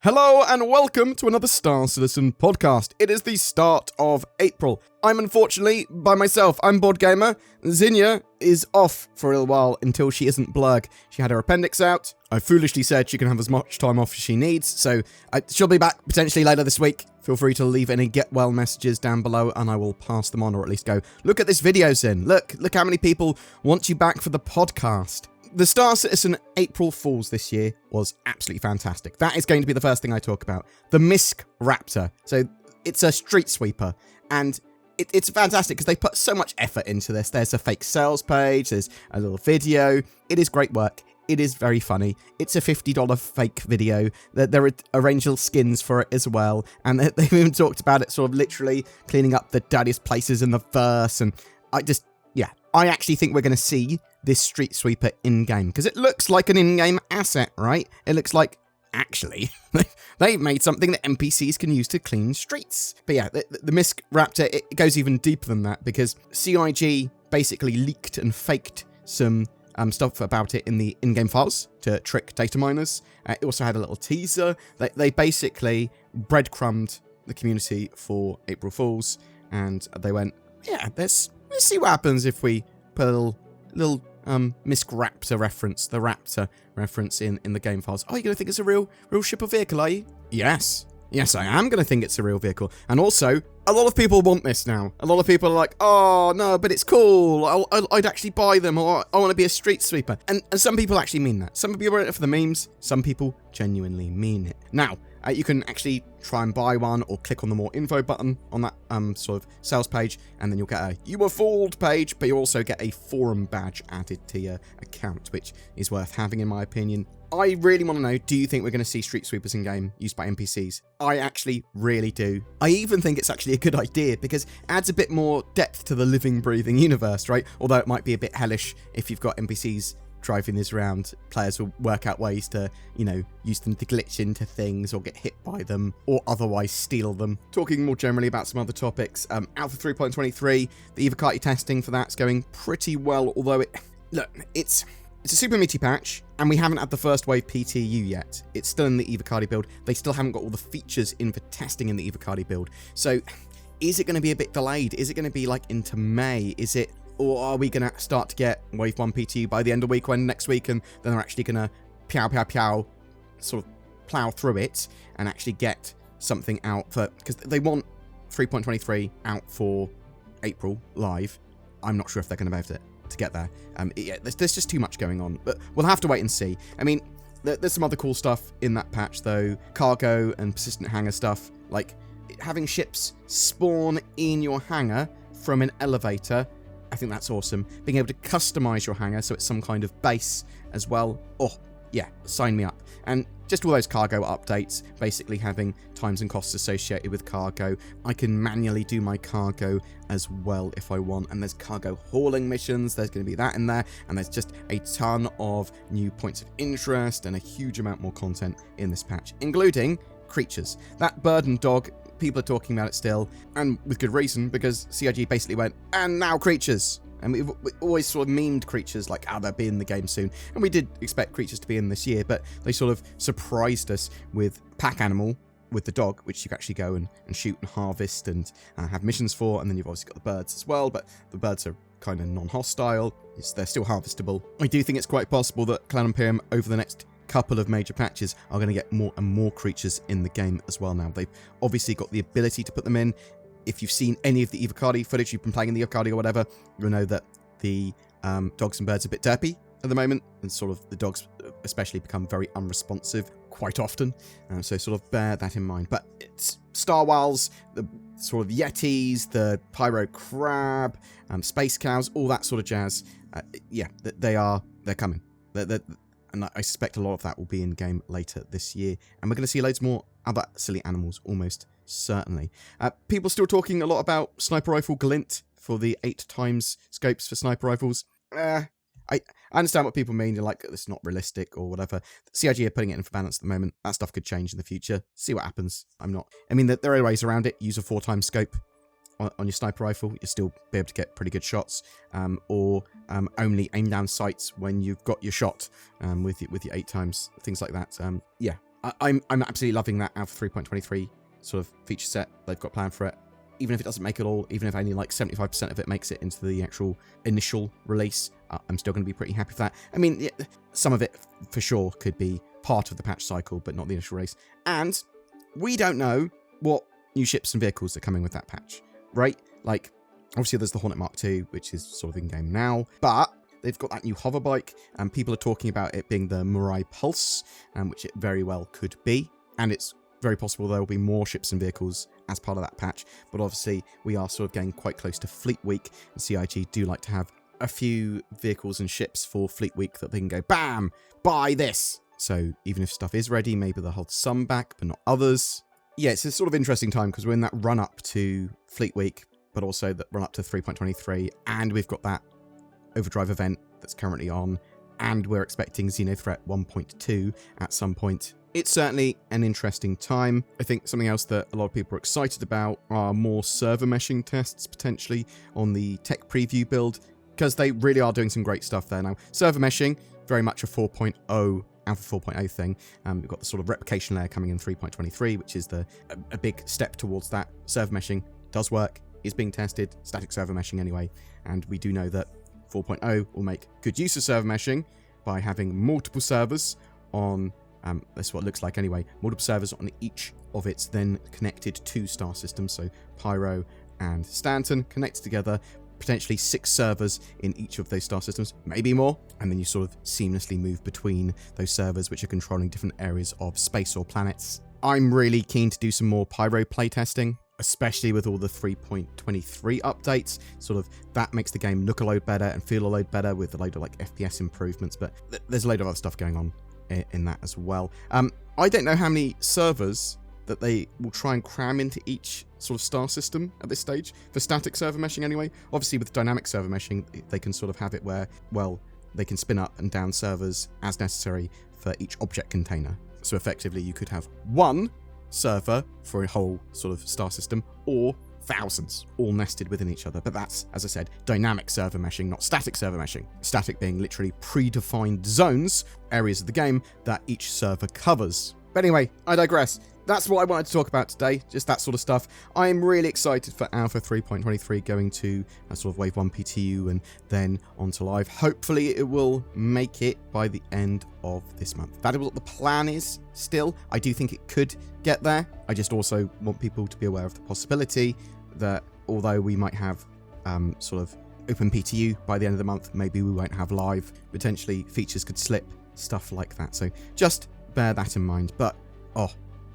Hello and welcome to another Star Citizen podcast. It is the start of April. I'm unfortunately by myself. I'm BoredGamer. Zinnia is off for a little while until she isn't blurg. She had her appendix out. I foolishly said she can have as much time off as she needs, so she'll be back potentially later this week. Feel free to leave any get well messages down below and I will pass them on, or at least go, look at this video, Zin. Look how many people want you back for the podcast. The Star Citizen April Fools this year was absolutely fantastic. That is going to be the first thing I talk about. The MISC Raptor. So it's a street sweeper, and it's fantastic because they put so much effort into this. There's a fake sales page, there's a little video. It is great work. It is very funny. It's a $50 fake video. There are arranged little skins for it as well, and they've even talked about it sort of literally cleaning up the dirtiest places in the verse, and I actually think we're going to see this street sweeper in-game, because it looks like an in-game asset, right? It looks like, actually, they've made something that NPCs can use to clean streets. But yeah, the MISC Raptor, it goes even deeper than that, because CIG basically leaked and faked some stuff about it in the in-game files to trick data miners. It also had a little teaser. They basically breadcrumbed the community for April Fools, and they went, yeah, let's see what happens if we put a little MISC Raptor reference, the Raptor reference in the game files. Oh, you're going to think it's a real ship or vehicle, are you? Yes, I am going to think it's a real vehicle. And also, a lot of people want this now. A lot of people are like, oh, no, but it's cool. I'd actually buy them, or I want to be a street sweeper. And some people actually mean that. Some people are in it for the memes. Some people genuinely mean it. Now, you can actually try and buy one or click on the more info button on that sort of sales page, and then you'll get a you were fooled page, but you also get a forum badge added to your account, which is worth having in my opinion. I really want to know, do you think we're going to see street sweepers in game used by NPCs? I actually really do. I even think it's actually a good idea because it adds a bit more depth to the living, breathing universe, right? Although it might be a bit hellish if you've got NPCs driving this around. Players will work out ways to, use them to glitch into things or get hit by them or otherwise steal them. Talking more generally about some other topics, Alpha 3.23, the EVOCATI testing for that's going pretty well, although it's a super meaty patch, and we haven't had the first wave PTU yet. It's still in the EVOCATI build. They still haven't got all the features in for testing in the EVOCATI build. So, is it going to be a bit delayed? Is it going to be like into May? Or are we going to start to get Wave 1 PTU by the end of week one next week, and then they're actually going to pow, sort of plow through it and actually get something out for... Because they want 3.23 out for April live. I'm not sure if they're going to be able to get there. There's just too much going on, but we'll have to wait and see. I mean, there's some other cool stuff in that patch, though. Cargo and persistent hangar stuff, like having ships spawn in your hangar from an elevator. I think that's awesome. Being able to customize your hangar so it's some kind of base as well. Oh, yeah, sign me up. And just all those cargo updates, basically having times and costs associated with cargo. I can manually do my cargo as well if I want. And there's cargo hauling missions. There's going to be that in there. And there's just a ton of new points of interest and a huge amount more content in this patch, including creatures. That bird and dog, people are talking about it still, and with good reason, because CIG basically went, and now creatures. And we always sort of memed creatures like, they'll be in the game soon. And we did expect creatures to be in this year, but they sort of surprised us with pack animal, with the dog, which you can actually go and shoot and harvest and have missions for. And then you've obviously got the birds as well, but the birds are kind of non-hostile. They're still harvestable. I do think it's quite possible that Cloud Imperium over the next couple of major patches are going to get more and more creatures in the game as well now. They've obviously got the ability to put them in. If you've seen any of the EVOCATI footage, you've been playing in the EVOCATI or whatever, you'll know that the dogs and birds are a bit derpy at the moment, and sort of the dogs especially become very unresponsive quite often, so sort of bear that in mind. But it's Star Whales, the sort of Yetis, the Pyro Crab, Space Cows, all that sort of jazz. They're coming. And I suspect a lot of that will be in game later this year. And we're going to see loads more other silly animals, almost certainly. People still talking a lot about sniper rifle glint for the 8x scopes for sniper rifles. I understand what people mean. You're like, it's not realistic or whatever. CIG are putting it in for balance at the moment. That stuff could change in the future. See what happens. There are ways around it. Use a 4x scope on your sniper rifle. You'll still be able to get pretty good shots, or only aim down sights when you've got your shot with your 8x, things like that. I'm absolutely loving that Alpha 3.23 sort of feature set they've got planned for it. Even if it doesn't make it all, even if only like 75% of it makes it into the actual initial release, I'm still going to be pretty happy with that. I mean, yeah, some of it for sure could be part of the patch cycle, but not the initial release. And we don't know what new ships and vehicles are coming with that patch, right? Like, obviously there's the Hornet Mark II, which is sort of in-game now, but they've got that new hover bike, and people are talking about it being the Mirai Pulse, which it very well could be. And it's very possible there will be more ships and vehicles as part of that patch, but obviously we are sort of getting quite close to Fleet Week, and CIG do like to have a few vehicles and ships for Fleet Week that they can go, bam, buy this. So even if stuff is ready, maybe they'll hold some back, but not others. Yeah, it's a sort of interesting time because we're in that run-up to Fleet Week, but also that run-up to 3.23, and we've got that Overdrive event that's currently on, and we're expecting Xenothreat 1.2 at some point. It's certainly an interesting time. I think something else that a lot of people are excited about are more server meshing tests potentially on the tech preview build, because they really are doing some great stuff there now. Server meshing, very much a 4.0, Alpha 4.0 thing. We've got the sort of replication layer coming in 3.23, which is a big step towards that. Server meshing does work, is being tested, static server meshing anyway, and we do know that 4.0 will make good use of server meshing by having multiple servers on that's what it looks like anyway. Multiple servers on each of its then connected 2 star systems, so Pyro and Stanton connected together, potentially 6 servers in each of those star systems, maybe more, and then you sort of seamlessly move between those servers which are controlling different areas of space or planets. I'm really keen to do some more Pyro playtesting, especially with all the 3.23 updates. Sort of that makes the game look a load better and feel a load better with a load of like FPS improvements, but there's a load of other stuff going on in that as well. I don't know how many servers that they will try and cram into each sort of star system at this stage for static server meshing anyway. Obviously with dynamic server meshing, they can sort of have it where, well, they can spin up and down servers as necessary for each object container. So effectively you could have one server for a whole sort of star system, or thousands all nested within each other. But that's, as I said, dynamic server meshing, not static server meshing. Static being literally predefined zones, areas of the game that each server covers. But anyway, I digress. That's what I wanted to talk about today, just that sort of stuff. I'm really excited for Alpha 3.23 going to a sort of Wave 1 PTU and then onto live. Hopefully it will make it by the end of this month. That is what the plan is still. I do think it could get there. I just also want people to be aware of the possibility that although we might have sort of open PTU by the end of the month, maybe we won't have live. Potentially features could slip, stuff like that. So just bear that in mind. But,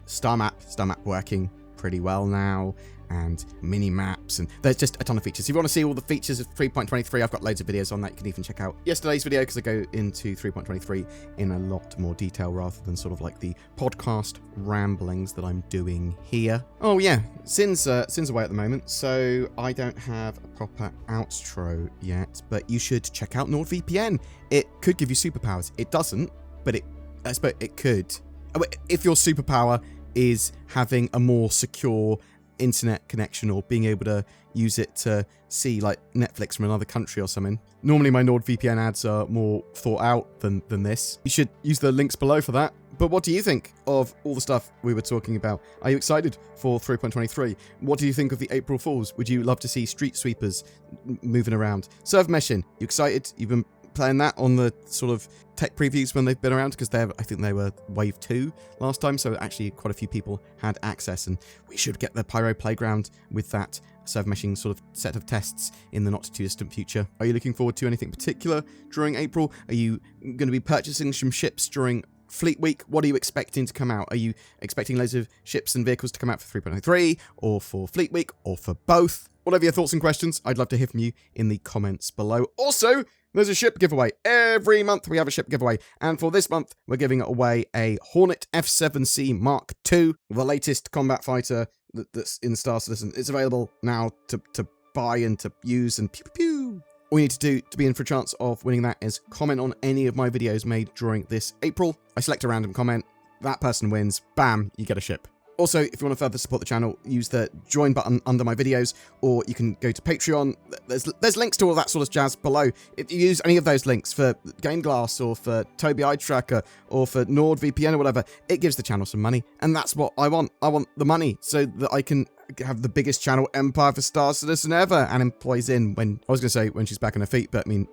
Star map working pretty well now, and mini maps, and there's just a ton of features. If you want to see all the features of 3.23, I've got loads of videos on that. You can even check out yesterday's video because I go into 3.23 in a lot more detail rather than sort of like the podcast ramblings that I'm doing here. Oh yeah, Sin's away at the moment, so I don't have a proper outro yet, but you should check out NordVPN. It could give you superpowers. It doesn't, but I suppose it could. If your superpower is having a more secure internet connection or being able to use it to see like Netflix from another country or something. Normally my NordVPN ads are more thought out than this. You should use the links below for that. But what do you think of all the stuff we were talking about? Are you excited for 3.23? What do you think of the April Fools? Would you love to see street sweepers moving around? Server meshing, you excited? You've been playing that on the sort of tech previews when they've been around, because I think they were Wave 2 last time, so actually quite a few people had access, and we should get the Pyro Playground with that server meshing sort of set of tests in the not too distant future. Are you looking forward to anything particular during April? Are you going to be purchasing some ships during Fleet Week? What are you expecting to come out? Are you expecting loads of ships and vehicles to come out for 3.03 or for Fleet Week or for both? Whatever your thoughts and questions, I'd love to hear from you in the comments below. Also, there's a ship giveaway. Every month we have a ship giveaway. And for this month, we're giving away a Hornet F7C Mark II, the latest combat fighter that's in Star Citizen. It's available now to buy and to use, and pew pew pew. All you need to do to be in for a chance of winning that is comment on any of my videos made during this April. I select a random comment. That person wins. Bam, you get a ship. Also, if you want to further support the channel, use the join button under my videos, or you can go to Patreon. There's links to all that sort of jazz below. If you use any of those links for Game Glass or for Tobii Eye Tracker or for NordVPN or whatever, it gives the channel some money, and that's what I want. I want the money so that I can have the biggest channel empire for Star Citizen ever, and employ Zin when, I was going to say when she's back on her feet, but I mean,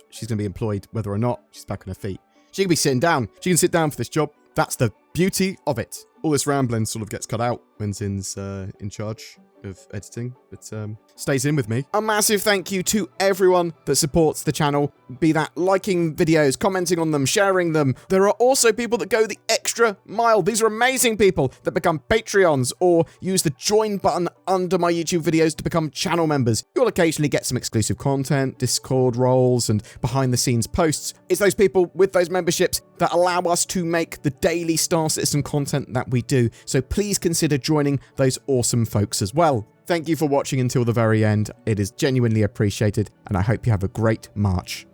she's going to be employed whether or not she's back on her feet. She can be sitting down. She can sit down for this job. That's the beauty of it. All this rambling sort of gets cut out when Zin's in charge of editing, but stays in with me. A massive thank you to everyone that supports the channel, be that liking videos, commenting on them, sharing them. There are also people that go the extra mile. These are amazing people that become Patreons or use the join button under my YouTube videos to become channel members. You'll occasionally get some exclusive content, Discord roles, and behind the scenes posts. It's those people with those memberships that allow us to make the daily Star Citizen content that we do. So please consider joining those awesome folks as well. Thank you for watching until the very end. It is genuinely appreciated, and I hope you have a great March.